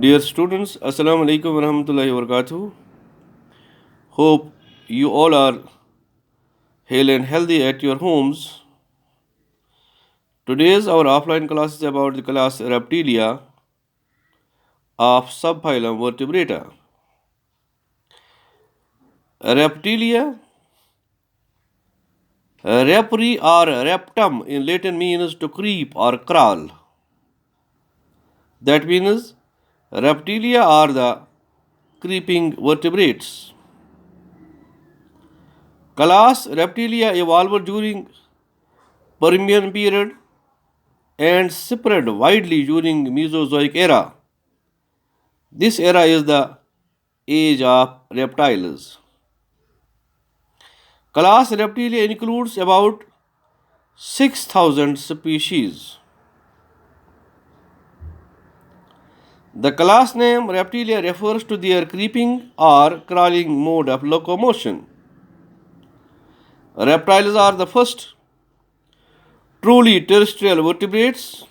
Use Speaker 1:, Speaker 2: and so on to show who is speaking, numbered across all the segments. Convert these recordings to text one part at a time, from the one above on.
Speaker 1: Dear students, Assalamu alaikum wa rahmatullahi wa barakatuh. Hope you all are hale and healthy at your homes. Today's our offline class is about the class Reptilia of subphylum Vertebrata. Reptilia, repri or reptum in Latin means to creep or crawl. That means reptilia are the creeping vertebrates. Class Reptilia evolved during Permian period and spread widely during Mesozoic era. This era is the age of reptiles. Class Reptilia includes about 6,000 species. The class name Reptilia refers to their creeping or crawling mode of locomotion. Reptiles are the first truly terrestrial vertebrates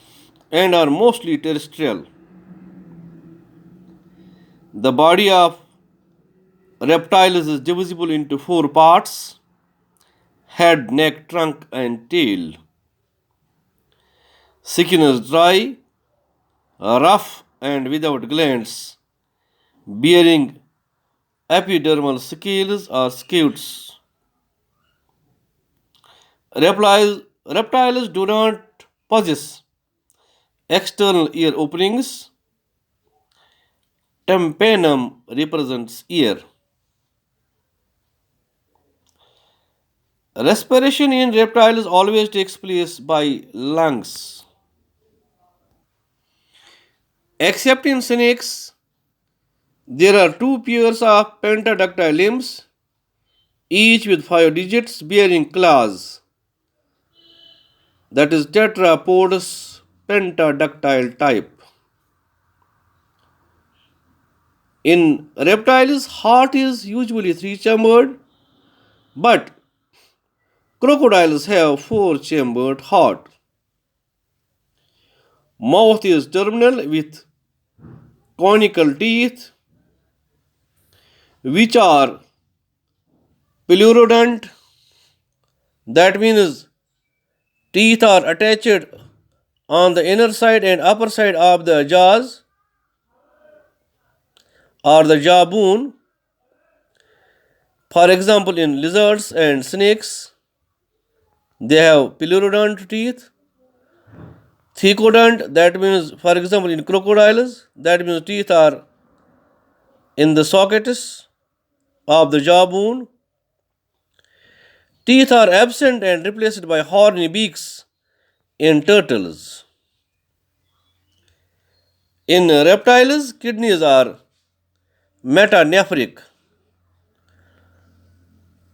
Speaker 1: and are mostly terrestrial. The body of reptiles is divisible into four parts: head, neck, trunk, and tail. Skin is dry, rough, and without glands, bearing epidermal scales or scutes. Reptiles do not possess external ear openings. Tympanum represents ear. Respiration in reptiles always takes place by lungs. Except in snakes, there are two pairs of pentadactyl limbs, each with 5 digits bearing claws. That is tetrapods pentadactyl type. In reptiles, heart is usually three-chambered, but crocodiles have four-chambered heart. Mouth is terminal with conical teeth, which are pleurodont. That means teeth are attached on the inner side and upper side of the jaws or the jawbone. For example, in lizards and snakes, they have pleurodont teeth. Thecodont, that means, for example, in crocodiles, that means teeth are in the sockets of the jawbone. Teeth are absent and replaced by horny beaks in turtles. In reptiles, kidneys are metanephric.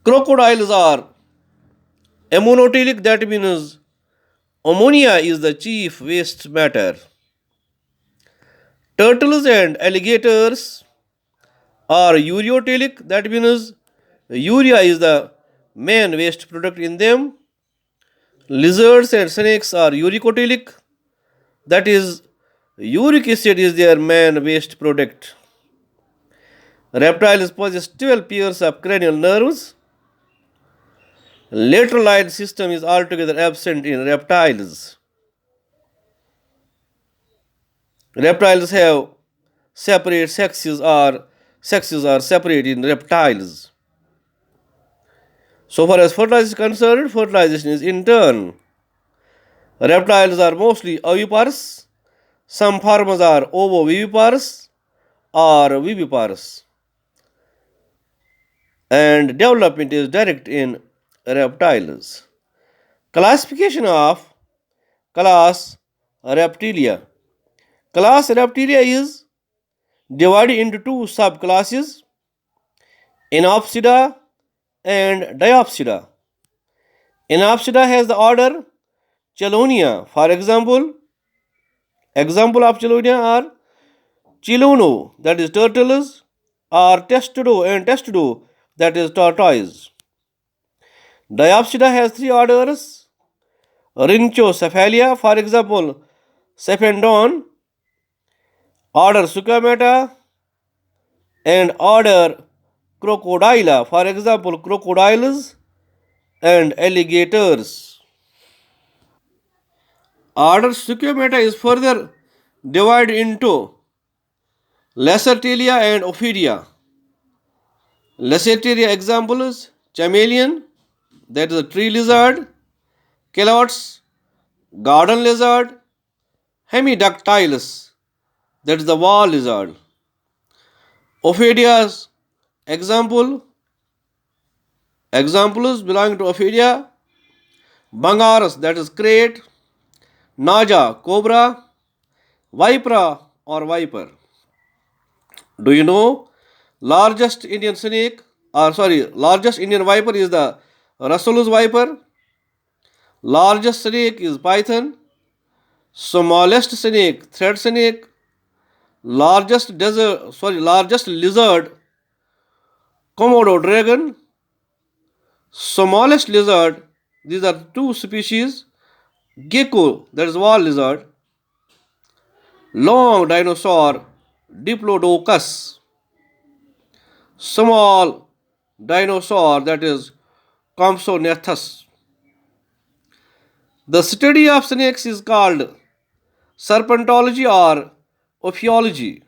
Speaker 1: Crocodiles are ammonotelic, that means ammonia is the chief waste matter. Turtles and alligators are ureotelic, that means urea is the main waste product in them. Lizards and snakes are uricotelic, that is uric acid is their main waste product. Reptiles possess 12 pairs of cranial nerves. Lateral line system is altogether absent in reptiles. Reptiles have separate sexes are separate in reptiles. So far as fertilization is concerned, fertilization is intern. Reptiles are mostly oviparous. Some forms are ovoviviparous or viviparous. And development is direct in reptiles. Classification of class Reptilia. Class Reptilia is divided into two subclasses, Anopsida and Diopsida. Anopsida has the order Chelonia. For example of Chelonia are Chelono, that is turtles, or Testudo and Testudo, that is tortoise. Diopsida has three orders: Rhynchocephalia, for example, Cephendon, order Sucamata, and order Crocodila. For example, crocodiles and alligators. Order Sucamata is further divided into Lacertilia and Ophidia. Lacertilia examples: chameleon, that is a tree lizard; calots, garden lizard; hemidactylus, that is the wall lizard. Ophidia's examples belonging to Ophidia: Bangarus, that is crate; Naja, cobra; Vipera or viper. Do you know largest Indian snake, largest Indian viper is the Rassulus viper. Largest snake is python. Smallest snake, thread snake. Largest lizard, Komodo dragon. Smallest lizard, these are two species. Gecko, that is wall lizard. Long dinosaur, Diplodocus. Small dinosaur, that is Compsognathus. The study of snakes is called serpentology or ophiology.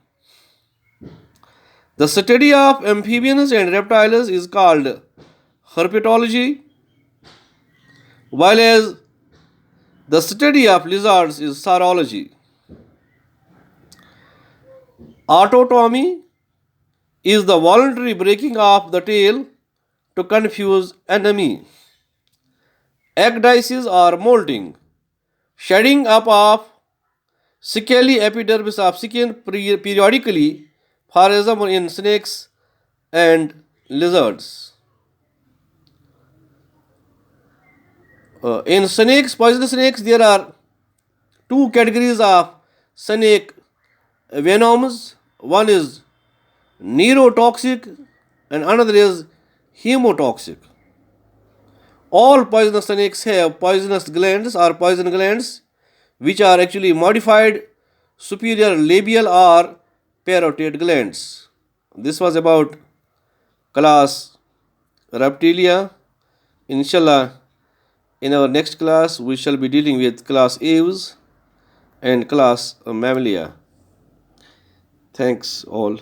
Speaker 1: The study of amphibians and reptiles is called herpetology, while as the study of lizards is saurology. Autotomy is the voluntary breaking of the tail to confuse enemy. Ecdysis or molting, shedding up of scaly epidermis of skin periodically, for example in snakes and lizards. In poisonous snakes, there are two categories of snake venoms. One is neurotoxic and another is hemotoxic. All poisonous snakes have poisonous glands or poison glands, which are actually modified superior labial or parotid glands. This was about class Reptilia. Inshallah, in our next class, we shall be dealing with class Aves and class Mammalia. Thanks all.